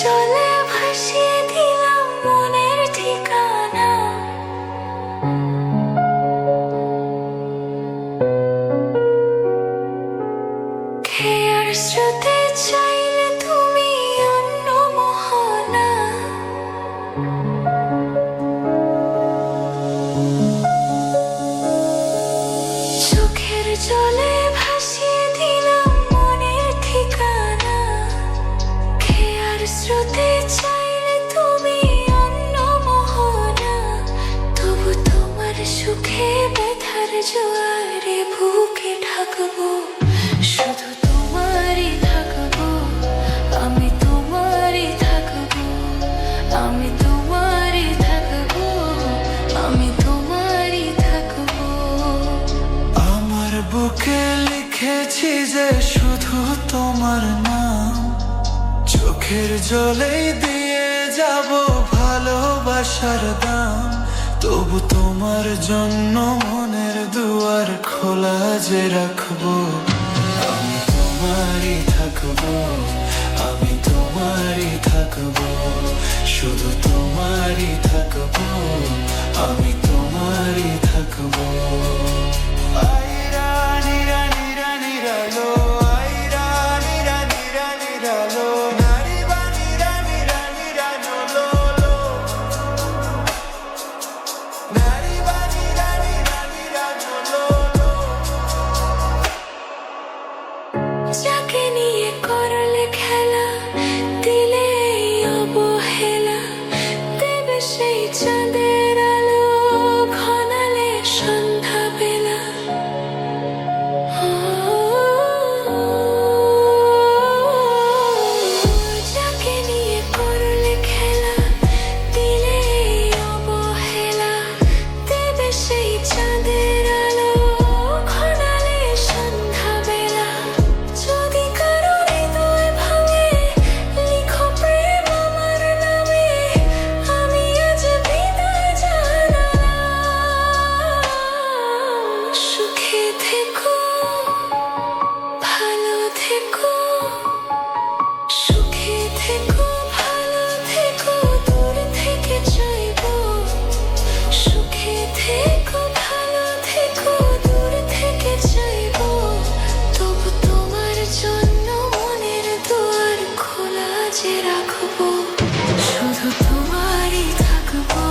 জলে ভাসিয়ে দিলাম মনের ঠিকানা। খেয়ার স্রোতে চাইলে তুমি অন্য মোহনা। চোখের জলে ভাসিয়ে দিলাম মনের ঠিকানা। খেয়ার স্রোতে চাইলে তুমি অন্য মোহনা। তবু তোমার সুখে ব্যথার জোয়ারে বুকে ঢাকবো, শুধু তোমারই থাকবো, আমি তোমারই থাকবো, আমি তোমারই থাকবো, আমি তোমারই থাকবো। আমার বুকে লিখেছি যে শুধু তোমার নাম, চোখের জলেই দিয়ে যাব ভালোবাসার দাম। তবু তোমার জন্য মনের দুয়ার খোলা যে রাখবো, আমি তোমারই থাকবো, আমি তোমারই থাকবো, শুধু তোমারই থাকবো, আমি তোমারই থাকবো। I Rani Rani Rani রালো, I রানী রানী রানী রালো, নারী বানী রানী রানী রানো লো লো, নারী বানী রানী রানী রানো লো লো। যাকে নিয়ে করলে খেলা, দিলে এই অবহেলা, দেবে সেই চাঁদের আলো ঘনালে সন্ধ্যা বেলা। যাকে নিয়ে করলে খেলা, দিলে এই অবহেলা, দেবে সেই চাঁদের আলো ঘনালে সন্ধ্যা বেলা। যদি কারো হৃদয় ভাঙে, লিখো প্রেম আমার নামে, আমি আজ বিদায় জানালাম। সুখে থেকো, ভালো থেকো, সুখে থেকো, ভালো থেকো, দূর থেকে চাইবো। সুখে থেকো, ভালো থেকো, দূর থেকে চাইবো। তবু তোমার জন্য মনের দুয়ার খোলা যে রাখবো, শুধু তোমারই থাকবো,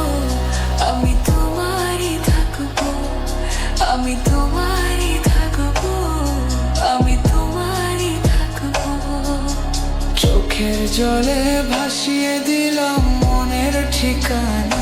আমি তোমারই থাকবো, আমি তোমারই থাকবো, আমি তোমারই থাকবো। চোখের জলে ভাসিয়ে দিলাম মনের ঠিকানা।